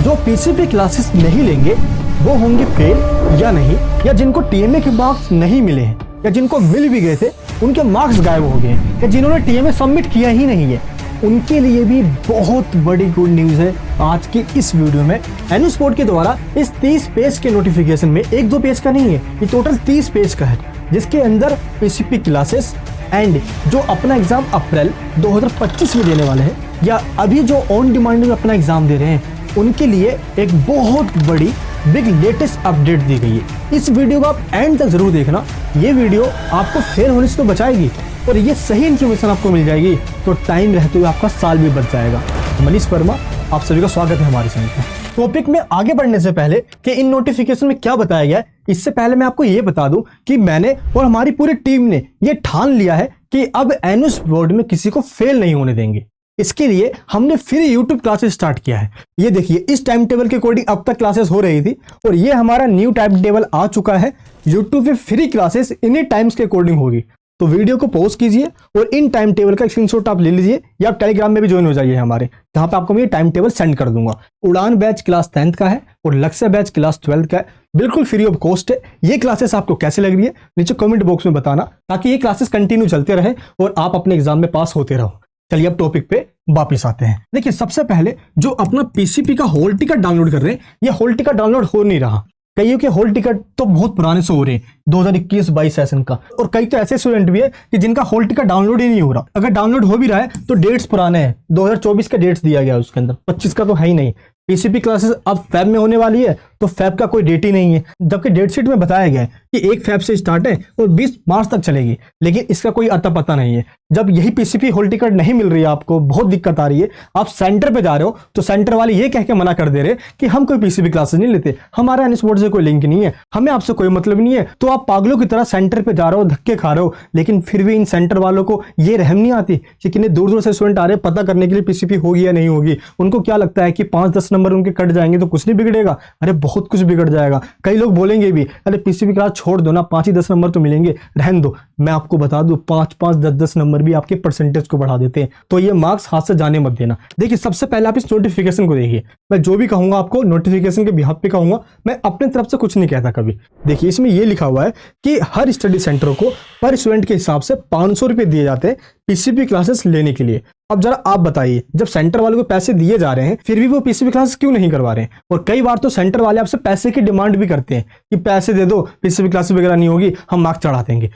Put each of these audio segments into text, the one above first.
जो PCP classes नहीं लेंगे वो होंगे फेल या नहीं, या जिनको टीएमए के मार्क्स नहीं मिले हैं या जिनको मिल भी गए थे उनके मार्क्स गायब हो गए हैं, या जिन्होंने टीएमए सबमिट किया ही नहीं है, उनके लिए भी बहुत बड़ी गुड न्यूज़ है आज की इस वीडियो में। एनु स्पोर्ट के द्वारा इस 30 पेज के नोटिफिकेशन में 1-2 पेज का नहीं है, ये टोटल 30 पेज का है, जिसके अंदर पीसीपी क्लासेस एंड जो अपना एग्जाम अप्रैल 2025 में देने वाले हैं या अभी जो ऑन डिमांड में अपना एग्जाम दे रहे हैं उनके लिए एक बहुत बड़ी बिग लेटेस्ट अपडेट दी गई है। इस वीडियो को आप एंड तक जरूर देखना, ये वीडियो आपको फेल होने से तो बचाएगी और ये सही इन्फॉर्मेशन आपको मिल जाएगी तो टाइम रहते हुए आपका साल भी बच जाएगा। मनीष वर्मा, आप सभी का स्वागत है हमारे चैनल पर। टॉपिक में आगे बढ़ने से पहले कि इन नोटिफिकेशन में क्या बताया गया है, इससे पहले मैं आपको ये बता दूं कि मैंने और हमारी पूरी टीम ने ये ठान लिया है कि अब एनु बोर्ड में किसी को फेल नहीं होने देंगे। इसके लिए हमने फिर यूट्यूब क्लासेस स्टार्ट किया है। ये देखिए, इस टाइम टेबल के अकॉर्डिंग अब तक क्लासेस हो रही थी और ये हमारा न्यू टाइम टेबल आ चुका है। यूट्यूब पे फ्री क्लासेस इन्हीं टाइम्स के अकॉर्डिंग होगी, तो वीडियो को पॉज कीजिए और इन टाइम टेबल का स्क्रीनशॉट आप ले लीजिए या आप टेलीग्राम में भी ज्वाइन हो जाइए हमारे, जहां पे आपको मैं ये टाइम टेबल सेंड कर दूंगा। उड़ान बैच क्लास 10th का है और लक्ष्य बैच क्लास 12th का है, बिल्कुल फ्री ऑफ कॉस्ट है। ये क्लासेस आपको कैसे लग रही है नीचे कमेंट बॉक्स में बताना, ताकि ये क्लासेस कंटिन्यू चलते रहे और आप अपने एग्जाम में पास होते रहो। चलिए अब टॉपिक पे वापिस आते हैं। देखिए, सबसे पहले जो अपना पीसीपी का हॉल टिकट डाउनलोड कर रहे हैं, ये हॉल टिकट डाउनलोड हो नहीं रहा। कईयों के हॉल टिकट तो बहुत पुराने से हो रहे हैं 2021-22 सेशन का, और कई तो ऐसे स्टूडेंट भी है कि जिनका हॉल टिकट डाउनलोड ही नहीं हो रहा। अगर डाउनलोड हो भी रहा है तो डेट्स पुराने हैं, 2024 का डेट्स दिया गया उसके अंदर, 25 का तो है ही नहीं। पीसीपी क्लासेस अब फैब में होने वाली है तो फैब का कोई डेट ही नहीं है, जबकि डेट शीट में बताया गया है कि 1 फैब से स्टार्ट है और 20 मार्च तक चलेगी, लेकिन इसका कोई अता पता नहीं है। जब यही पीसीपी हॉल टिकट नहीं मिल रही है, आपको बहुत दिक्कत आ रही है, आप सेंटर पे जा रहे हो तो सेंटर वाले ये कह के मना कर दे रहे कि हम कोई पीसीपी क्लासेस नहीं लेते, हमारा एनु स्पोर्ट से कोई लिंक नहीं है, हमें आपसे कोई मतलब नहीं है, तो आप पागलों की तरह सेंटर पे जा रहे हो, धक्के खा रहे हो। लेकिन फिर भी इन सेंटर वालों को ये रहम नहीं आती कि कितने दूर दूर से स्टूडेंट आ रहे हैं पता करने के लिए पीसीपी होगी या नहीं होगी। उनको क्या लगता है कि 5-10 नंबर उनके कट जाएंगे तो कुछ नहीं बिगड़ेगा। अरे बहुत कुछ बिगड़ जाएगा। कई लोग बोलेंगे भी, अरे पीसीपी क्लास छोड़ दो ना, 5-10 नंबर तो मिलेंगे, रहने दो। मैं आपको बता दूं, 5-5, 10-10 नंबर भी आपके परसेंटेज को बढ़ा देते हैं, तो ये मार्क्स हाथ से जाने मत देना। देखिए, सबसे पहले आप इस नोटिफिकेशन को देखिए। मैं जो भी कहूंगा आपको नोटिफिकेशन के बिहाफ पे कहूंगा, मैं अपने तरफ से कुछ नहीं कहता कभी। देखिए, इसमें ये लिखा हुआ है कि हर स्टडी सेंटर को पर स्टूडेंट के हिसाब से 500 रुपए दिए जाते हैं पीसीपी क्लासेस लेने के लिए। अब जरा आप बताइए, जब सेंटर वालों को पैसे दिए जा रहे हैं फिर भी वो पीसीपी क्लासेस क्यों नहीं करवा रहे हैं? और कई बार तो सेंटर वाले आपसे पैसे की डिमांड भी करते हैं कि पैसे दे दो, पीसीपी क्लासेस वगैरह नहीं होगी, हम मार्क्स चढ़ा देंगे।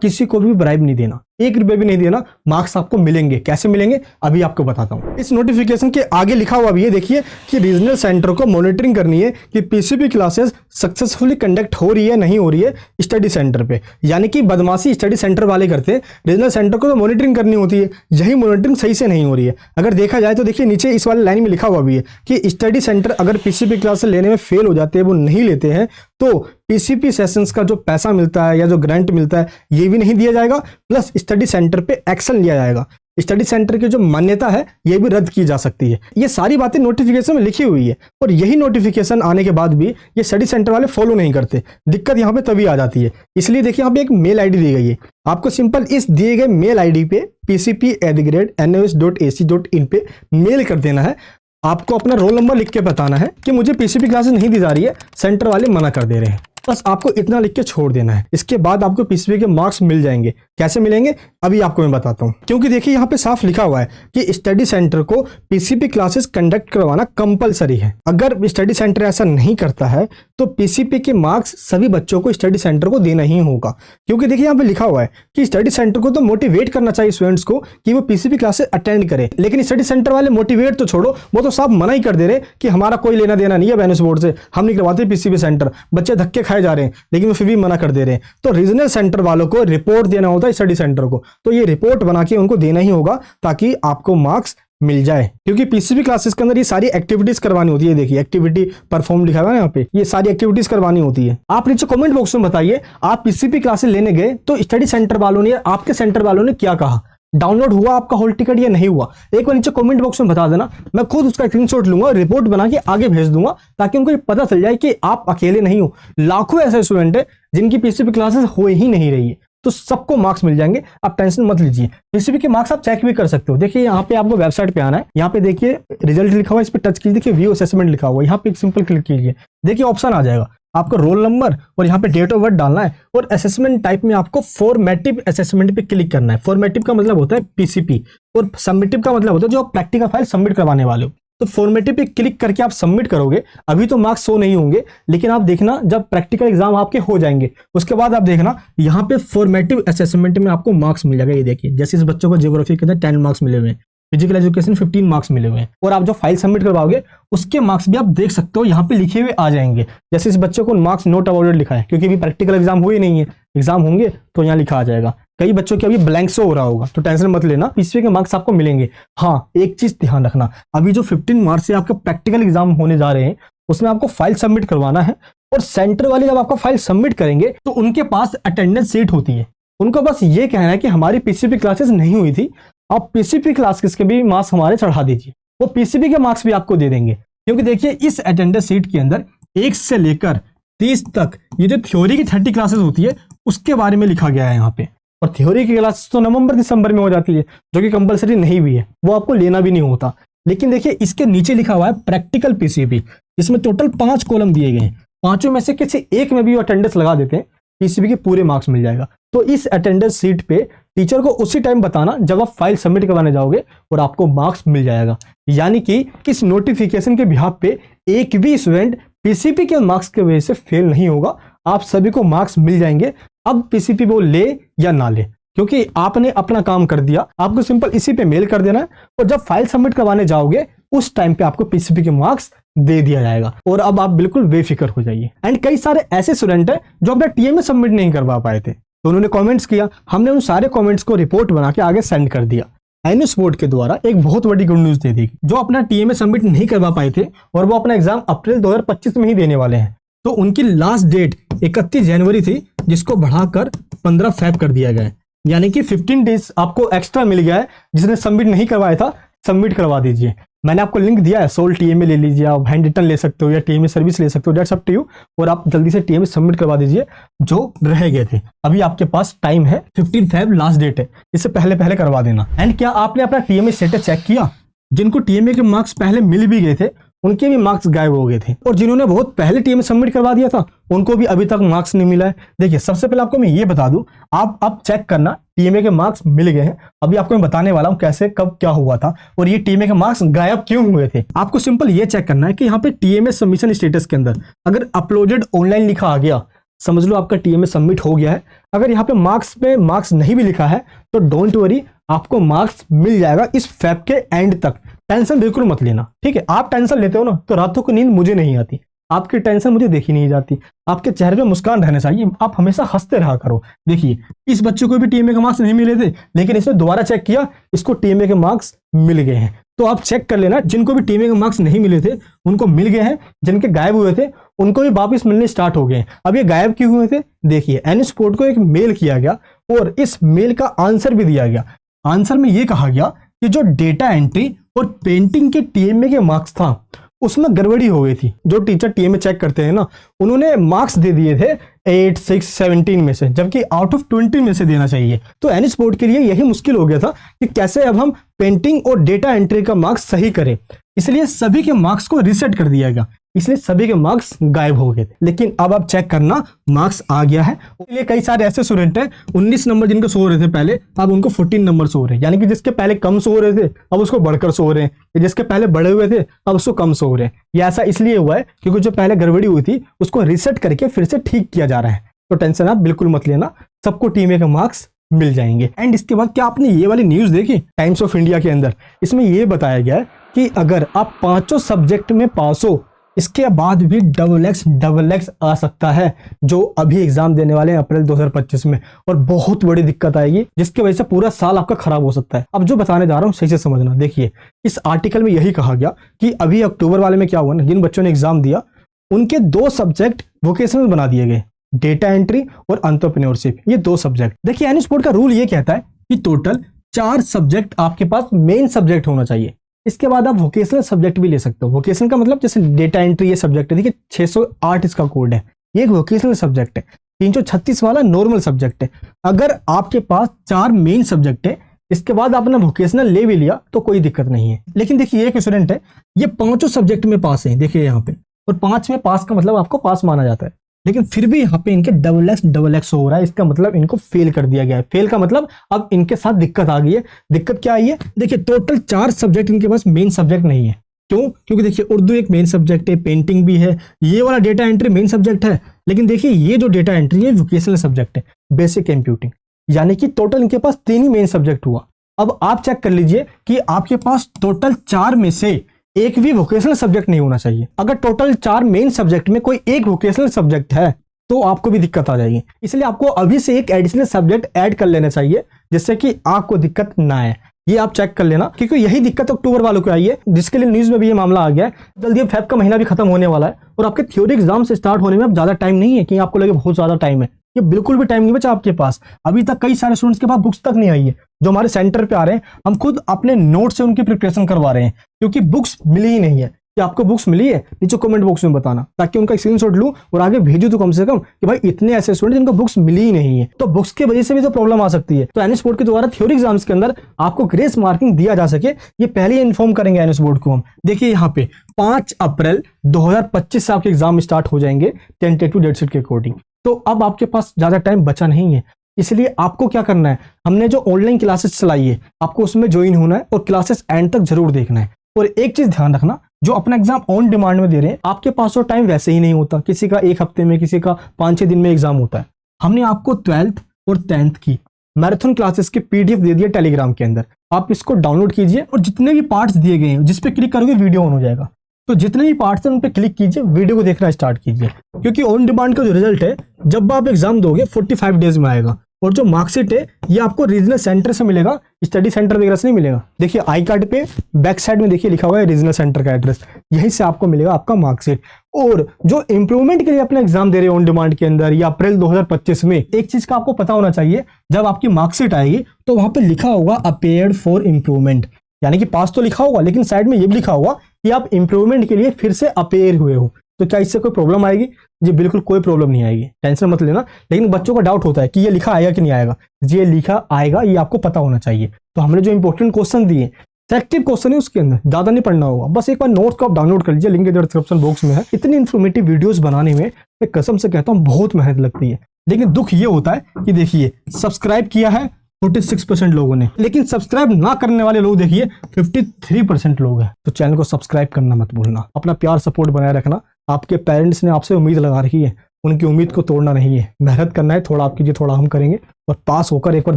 किसी को भी ब्राइब नहीं देना, 1 रुपए भी नहीं देना, मार्क्स आपको मिलेंगे। कैसे मिलेंगे अभी आपको बताता हूं। इस नोटिफिकेशन के आगे लिखा हुआ भी है, देखिए कि रीजनल सेंटर को मॉनिटरिंग करनी है कि पीसीपी क्लासेस सक्सेसफुली कंडक्ट हो रही है नहीं हो रही है स्टडी सेंटर पे। यानी कि बदमाशी स्टडी सेंटर वाले करते हैं, रीजनल सेंटर को तो मॉनिटरिंग करनी होती है, यही मॉनिटरिंग सही से नहीं हो रही है। अगर देखा जाए तो देखिए नीचे इस वाले लाइन में लिखा हुआ भी है कि स्टडी सेंटर अगर पीसीपी क्लासेस लेने में फेल हो जाते हैं, वो नहीं लेते हैं, तो पीसीपी सेशंस का जो पैसा मिलता है या जो ग्रांट मिलता है ये भी नहीं दिया जाएगा, प्लस स्टडी सेंटर पे एक्शन लिया जाएगा। स्टडी सेंटर की जो मान्यता है ये भी रद्द की जा सकती है। ये सारी बातें नोटिफिकेशन में लिखी हुई है और यही नोटिफिकेशन आने के बाद भी ये स्टडी सेंटर वाले फॉलो नहीं करते। दिक्कत यहाँ पे तभी आ जाती है। इसलिए देखिए, यहाँ पे एक मेल आईडी दी गई है, आपको सिंपल इस दिए गए मेल आईडी पे pcp@nus.ac.in पे मेल कर देना है। आपको अपना रोल नंबर लिख के बताना है कि मुझे पीसीपी क्लासेस नहीं दी जा रही है, सेंटर वाले मना कर दे रहे हैं। बस आपको इतना लिख के छोड़ देना है। इसके बाद आपको पीसीपी के मार्क्स मिल जाएंगे। कैसे मिलेंगे अभी आपको मैं बताता हूं, क्योंकि देखिए यहाँ पे साफ लिखा हुआ है कि स्टडी सेंटर को पीसीपी क्लासेस कंडक्ट करवाना कंपलसरी है। अगर स्टडी सेंटर ऐसा नहीं करता है तो पीसीपी के मार्क्स सभी बच्चों को स्टडी सेंटर को देना ही होगा। क्योंकि देखिए यहाँ पे लिखा हुआ है कि स्टडी सेंटर को तो मोटिवेट करना चाहिए स्टूडेंट्स को कि वो पीसीपी क्लासेस अटेंड करें, लेकिन स्टडी सेंटर वाले मोटिवेट तो छोड़ो, वो तो साफ मना ही कर दे रहे कि हमारा कोई लेना देना नहीं है एनु बोर्ड से, हम नहीं करवाते पीसीपी सेंटर। बच्चे धक्के खाए जा रहे हैं लेकिन वो फिर भी मना कर दे रहे हैं। तो रीजनल सेंटर वालों को रिपोर्ट देना होता है स्टडी सेंटर को, तो ये रिपोर्ट बना के उनको देना ही होगा ताकि आपको मार्क्स मिल जाए। क्योंकि पीसीपी क्लासेस के अंदर ये सारी एक्टिविटीज करवानी होती है। देखिए एक्टिविटी परफॉर्म लिखा हुआ है यहाँ पे, ये सारी एक्टिविटीज करवानी होती है। आप नीचे कमेंट बॉक्स में बताइए, आप पीसीपी क्लासेस लेने गए तो स्टडी सेंटर वालों ने, आपके सेंटर वालों ने क्या कहा? डाउनलोड हुआ आपका हॉल टिकट या नहीं हुआ? एक बार नीचे कमेंट बॉक्स में बता देना, मैं खुद उसका स्क्रीनशॉट लूंगा, रिपोर्ट बना के आगे भेज दूंगा ताकि उनको ये पता चल जाए कि आप अकेले नहीं हो। लाखों ऐसे स्टूडेंट है जिनकी पीसीपी क्लासेस हो ही नहीं रही है। तो सबको मार्क्स मिल जाएंगे, आप टेंशन मत लीजिए। पीसीबी के मार्क्स आप चेक भी कर सकते हो। देखिए यहाँ पे आपको वेबसाइट पे आना है, यहाँ पे देखिए रिजल्ट लिखा हुआ है, इस पर टच कीजिए, देखिए व्यू असेसमेंट लिखा हुआ है, यहाँ पे एक सिंपल क्लिक कीजिए, देखिए ऑप्शन आ जाएगा, आपको रोल नंबर और यहाँ पे डेट ऑफ बर्थ डालना है और असेसमेंट टाइप में आपको फॉर्मेटिव असेसमेंट पे क्लिक करना है। फॉर्मेटिव का मतलब होता है पीसीपी और सबमिटिव का मतलब होता है जो आप प्रैक्टिकल फाइल सबमिट करवाने वाले हो। तो फॉर्मेटिव पे क्लिक करके आप सबमिट करोगे, अभी तो मार्क्स शो नहीं होंगे, लेकिन आप देखना जब प्रैक्टिकल एग्जाम आपके हो जाएंगे उसके बाद आप देखना यहाँ पे फॉर्मेटिव असेसमेंट में आपको मार्क्स मिल जाएगा। ये देखिए जैसे इस बच्चों को ज्योग्राफी के अंदर 10 मार्क्स मिले हुए हैं, फिजिकल एजुकेशन 15 मार्क्स मिले हुए हैं, और आप जो फाइल सबमिट करवाओगे उसके मार्क्स भी आप देख सकते हो, यहाँ पे लिखे हुए आ जाएंगे। जैसे इस बच्चे को मार्क्स नोट अवॉर्डेड लिखा है, क्योंकि अभी प्रैक्टिकल एग्जाम हुए नहीं है, एग्जाम होंगे तो यहाँ लिखा आ जाएगा। कई बच्चों के अभी ब्लैंक शो हो रहा होगा, तो टेंशन मत लेना, पीसीबी के मार्क्स आपको मिलेंगे। हाँ, एक चीज ध्यान रखना, अभी जो 15 मार्च से आपके प्रैक्टिकल एग्जाम होने जा रहे हैं उसमें आपको फाइल सबमिट करवाना है, और सेंटर वाले जब आपका फाइल सबमिट करेंगे तो उनके पास अटेंडेंस सीट होती है, उनको बस ये कहना है कि हमारी पीसीबी क्लासेस नहीं हुई थी, आप पीसीबी क्लासेस के भी मार्क्स हमारे चढ़ा दीजिए, वो पीसीबी के मार्क्स भी आपको दे देंगे। क्योंकि देखिए इस अटेंडेंस सीट के अंदर 1 से लेकर 30 तक ये जो थ्योरी की 30 क्लासेस होती है उसके बारे में लिखा गया है यहाँ पे, और थ्योरी की क्लासेस तो नवंबर दिसंबर में हो जाती है, जो कि कंपलसरी नहीं भी है, वो आपको लेना भी नहीं होता। लेकिन देखिए इसके नीचे लिखा हुआ है प्रैक्टिकल पीसीबी, इसमें टोटल 5 कॉलम दिए गए हैं, पांचों में से किसी एक में भी अटेंडेंस लगा देते हैं, पीसीबी के पूरे मार्क्स मिल जाएगा। तो इस अटेंडेंस सीट पे टीचर को उसी टाइम बताना जब आप फाइल सबमिट करवाने जाओगे, और आपको मार्क्स मिल जाएगा। यानी कि इस नोटिफिकेशन के बिहाफ पे एक भी स्टूडेंट पीसीबी के मार्क्स की वजह से फेल नहीं होगा, आप सभी को मार्क्स मिल जाएंगे। अब पीसीबी वो ले या ना ले, क्योंकि आपने अपना काम कर दिया, आपको सिंपल इसी पे मेल कर देना है, और जब फाइल सबमिट करवाने जाओगे उस टाइम पे आपको पीसीबी के मार्क्स दे दिया जाएगा, और अब आप बिल्कुल बेफिक्र हो जाइए। एंड कई सारे ऐसे स्टूडेंट हैं जो अपना टीएमए सबमिट नहीं करवा पाए थे, तो उन्होंने कमेंट्स किया, हमने उन सारे कमेंट्स को रिपोर्ट बना के आगे सेंड कर दिया। एनएस बोर्ड के द्वारा एक बहुत बड़ी गुड न्यूज दे दी, जो अपना टीएमए सबमिट नहीं करवा पाए थे और वो अपना एग्जाम अप्रैल 2025 में ही देने वाले हैं, तो उनकी लास्ट डेट 31 जनवरी थी, जिसको बढ़ाकर 15 फेब कर दिया गया है। यानी कि 15 डेज आपको एक्स्ट्रा मिल गया है। जिसने सबमिट नहीं करवाया था सबमिट करवा दीजिए, मैंने आपको लिंक दिया है, सोल टीएमए ले लीजिए, आप हैंड रिटन ले सकते हो या टीएमए सर्विस ले सकते हो, दैट्स अप टू यू, और आप जल्दी से टीएमए सबमिट करवा दीजिए जो रह गए थे। अभी आपके पास टाइम है, 15 फेब लास्ट डेट है, इससे पहले पहले करवा देना। एंड क्या आपने अपना टीएमए स्टेटस चेक किया? जिनको टीएमए के मार्क्स पहले मिल भी गए थे उनके भी मार्क्स गायब हो गए थे, और जिन्होंने बहुत पहले टीएमए सबमिट करवा दिया था उनको भी अभी तक मार्क्स नहीं मिला है। देखिए सबसे पहले आपको मैं ये बता दूं, आप चेक करना टीएमए के मार्क्स मिल गए हैं। अभी आपको मैं बताने वाला हूं कैसे कब क्या हुआ था और ये टीएमए के मार्क्स गायब क्यों हुए थे। आपको सिंपल ये चेक करना है कि यहाँ पे टीएमए सबमिशन स्टेटस के अंदर अगर अपलोडेड ऑनलाइन लिखा आ गया, समझ लो आपका टीएमए सबमिट हो गया है। अगर यहाँ पे मार्क्स में मार्क्स नहीं भी लिखा है तो डोंट वरी, आपको मार्क्स मिल जाएगा इस फेब के एंड तक, टेंशन बिल्कुल मत लेना, ठीक है। आप टेंशन लेते हो ना तो रातों को नींद मुझे नहीं आती, आपकी टेंशन मुझे देखी नहीं जाती। आपके चेहरे पे मुस्कान रहना चाहिए, आप हमेशा हंसते रहा करो। देखिए इस बच्चे को भी टीएमए के मार्क्स नहीं मिले थे, लेकिन इसने दोबारा चेक किया, इसको टीएमए के मार्क्स मिल गए हैं। तो आप चेक कर लेना, जिनको भी टीएमए के मार्क्स नहीं मिले थे उनको मिल गए हैं, जिनके गायब हुए थे उनको भी वापस मिलने स्टार्ट हो गए हैं। अब ये गायब क्यों हुए थे? देखिए एनएस बोर्ड को एक मेल किया गया और इस मेल का आंसर भी दिया गया। आंसर में ये कहा गया कि जो डेटा एंट्री और पेंटिंग के टीएमए के मार्क्स था उसमें गड़बड़ी हो गई थी। जो टीचर टीएमए चेक करते हैं ना, उन्होंने मार्क्स दे दिए थे 8, 6, 17 में से, जबकि आउट ऑफ 20 में से देना चाहिए। तो एनएस बोर्ड के लिए यही मुश्किल हो गया था कि कैसे अब हम पेंटिंग और डेटा एंट्री का मार्क्स सही करें, इसलिए सभी के मार्क्स को रीसेट कर दिया गया, इसलिए सभी के मार्क्स गायब हो गए थे। लेकिन अब आप चेक करना, मार्क्स आ गया है। इसलिए कई सारे ऐसे स्टूडेंट हैं 19 नंबर जिनको शो हो रहे थे पहले, अब उनको 14 नंबर शो हो रहे हैं। यानी कि जिसके पहले कम शो हो रहे थे अब उसको बढ़कर शो हो रहे हैं, जिसके पहले बढ़े हुए थे अब उसको कम शो हो रहे हैं। ये ऐसा इसलिए हुआ है क्योंकि जो पहले गड़बड़ी हुई थी उसको रीसेट करके फिर से ठीक किया जा रहा है। तो टेंशन आप बिल्कुल मत लेना, सबको टीएमए के मार्क्स मिल जाएंगे। एंड इसके बाद क्या आपने ये वाली न्यूज देखी टाइम्स ऑफ इंडिया के अंदर? इसमें ये बताया गया है कि अगर आप 5 सब्जेक्ट में पास हो, इसके बाद भी डबल एक्स आ सकता है, जो अभी एग्जाम देने वाले हैं अप्रैल 2025 में, और बहुत बड़ी दिक्कत आएगी जिसकी वजह से पूरा साल आपका खराब हो सकता है। अब जो बताने जा रहा हूँ सही से समझना। देखिए इस आर्टिकल में यही कहा गया कि अभी अक्टूबर वाले में क्या हुआ ना, जिन बच्चों ने एग्जाम दिया उनके 2 सब्जेक्ट वोकेशनल बना दिए गए, डेटा एंट्री और एंटरप्रेन्योरशिप, ये 2 सब्जेक्ट। देखिए एनएस बोर्ड का रूल ये कहता है कि टोटल 4 सब्जेक्ट आपके पास मेन सब्जेक्ट होना चाहिए, इसके बाद आप वोकेशनल सब्जेक्ट भी ले सकते हो। वोकेशनल का मतलब जैसे डेटा एंट्री ये सब्जेक्ट है, देखिए 608 इसका कोड है, ये एक वोकेशनल सब्जेक्ट है। 336 वाला नॉर्मल सब्जेक्ट है। अगर आपके पास 4 मेन सब्जेक्ट है, इसके बाद आपने वोकेशनल ले भी लिया तो कोई दिक्कत नहीं है। लेकिन देखिए एक स्टूडेंट है, ये 5 सब्जेक्ट में पास है, देखिए यहाँ पे, और 5 में पास का मतलब आपको पास माना जाता है, लेकिन फिर भी यहाँ पे इनके डबल एक्स हो रहा है। इसका मतलब इनको फेल कर दिया गया है। फेल का मतलब अब इनके साथ दिक्कत आ गई है। दिक्कत क्या आई है? देखिए टोटल 4 सब्जेक्ट इनके पास मेन सब्जेक्ट नहीं है। क्यों? क्योंकि देखिए उर्दू एक मेन सब्जेक्ट है, पेंटिंग भी है, ये वाला डेटा एंट्री मेन सब्जेक्ट है, लेकिन देखिए ये जो डेटा एंट्री है वोकेशनल सब्जेक्ट है, बेसिक कंप्यूटिंग, यानी कि टोटल इनके पास 3 ही मेन सब्जेक्ट हुआ। अब आप चेक कर लीजिए कि आपके पास टोटल 4 में से एक भी वोकेशनल सब्जेक्ट नहीं होना चाहिए। अगर टोटल 4 मेन सब्जेक्ट में कोई एक वोकेशनल सब्जेक्ट है तो आपको भी दिक्कत आ जाएगी। इसलिए आपको अभी से एक एडिशनल सब्जेक्ट ऐड कर लेना चाहिए, जिससे कि आपको दिक्कत ना आए। ये आप चेक कर लेना, क्योंकि यही दिक्कत अक्टूबर वालों को आई है, जिसके लिए न्यूज में भी ये मामला आ गया है। जल्दी अब फेब का महीना भी खत्म होने वाला है और आपके थ्योरी एग्जाम से स्टार्ट होने में अब ज्यादा टाइम नहीं है कि आपको लगे बहुत ज्यादा टाइम है। ये बिल्कुल भी टाइम नहीं बचा आपके पास। अभी तक कई सारे स्टूडेंट्स के पास बुक्स तक नहीं आई है जो हमारे सेंटर पे आ रहे हैं। हम खुद अपने नोट से उनकी प्रिपरेशन करवा रहे हैं, क्योंकि बुक्स मिली ही नहीं है। कि आपको बुक्स मिली है नीचे कमेंट बॉक्स में बताना, ताकि उनका स्क्रीनशॉट लूं और आगे भेजूं तो कम से कम कि भाई इतने ऐसे स्टूडेंट जिनको बुक्स मिली ही नहीं है। तो बुक्स की वजह से भी तो प्रॉब्लम आ सकती है। तो एनएस बोर्ड के द्वारा थ्योरी एग्जाम्स के अंदर आपको ग्रेस मार्किंग दिया जा सके, ये पहले ही इन्फॉर्म करेंगे एनएस बोर्ड को हम। देखिए यहाँ पे 5 अप्रैल 2025 से आपके एग्जाम स्टार्ट हो जाएंगे टेंटेटिव डेट शीट के अकॉर्डिंग। तो अब आपके पास ज्यादा टाइम बचा नहीं है, इसलिए आपको क्या करना है, हमने जो ऑनलाइन क्लासेस चलाई है आपको उसमें ज्वाइन होना है और क्लासेस एंड तक जरूर देखना है। और एक चीज ध्यान रखना, जो अपना एग्जाम ऑन डिमांड में दे रहे हैं आपके पास तो टाइम वैसे ही नहीं होता, किसी का 1 हफ्ते में, किसी का 5-6 दिन में एग्जाम होता है। हमने आपको 12th और 10th की मैराथन क्लासेस की पीडीएफ दे दिया टेलीग्राम के अंदर। आप इसको डाउनलोड कीजिए और जितने भी पार्ट्स दिए गए हैं, जिस पे क्लिक करोगे वीडियो ऑन हो जाएगा, तो जितने भी पार्ट्स हैं उन पे क्लिक कीजिए, वीडियो को देखना स्टार्ट कीजिए। क्योंकि ऑन डिमांड का जो रिजल्ट है जब आप एग्जाम दोगे 45 डेज में आएगा, और जो मार्कशीट है ये आपको रीजनल सेंटर से मिलेगा, स्टडी सेंटर वगैरह से नहीं मिलेगा। देखिए आई कार्ड पे बैक साइड में देखिए लिखा हुआ है रीजनल सेंटर का एड्रेस, यहीं से आपको मिलेगा आपका मार्कशीट। और जो इंप्रूवमेंट के लिए अपना एग्जाम दे रहे हो ऑन डिमांड के अंदर या अप्रैल 2025 में, एक चीज का आपको पता होना चाहिए, जब आपकी मार्कशीट आएगी तो वहां पे लिखा होगा अपेयर्ड फॉर इंप्रूवमेंट, यानी कि पास तो लिखा होगा लेकिन साइड में ये भी लिखा होगा कि आप इंप्रूवमेंट के लिए फिर से अपेयर हुए हो। तो क्या इससे कोई प्रॉब्लम आएगी? जी बिल्कुल कोई प्रॉब्लम नहीं आएगी, टेंशन मत लेना। लेकिन बच्चों का डाउट होता है कि ये लिखा आएगा कि नहीं आएगा। ये लिखा आएगा, ये आपको पता होना चाहिए। तो हमने जो इंपॉर्टेंट क्वेश्चन दिए, सेलेक्टिव क्वेश्चन है, उसके अंदर ज्यादा नहीं पढ़ना होगा, बस एक बार नोट्स को आप डाउनलोड कर लीजिए, लिंक डिस्क्रिप्शन बॉक्स में है। इतनी इन्फॉर्मेटिव वीडियोस बनाने में मैं कसम से कहता हूँ बहुत मेहनत लगती है। लेकिन दुख ये होता है कि देखिए सब्सक्राइब किया है 46% लोगों ने, लेकिन सब्सक्राइब ना करने वाले लोग देखिए 53% लोग हैं। तो चैनल को सब्सक्राइब करना मत भूलना, अपना प्यार सपोर्ट बनाए रखना। आपके पेरेंट्स ने आपसे उम्मीद लगा रखी है, उनकी उम्मीद को तोड़ना नहीं है, मेहनत करना है, थोड़ा आप कीजिए थोड़ा हम करेंगे, और पास होकर एक बार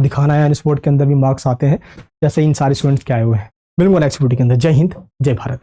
दिखाना है एनएस बोर्ड के अंदर भी मार्क्स आते हैं जैसे इन सारे स्टूडेंट्स के आए हुए हैं। मिलूंगा नेक्स्ट वीडियो के अंदर। जय हिंद, जय भारत।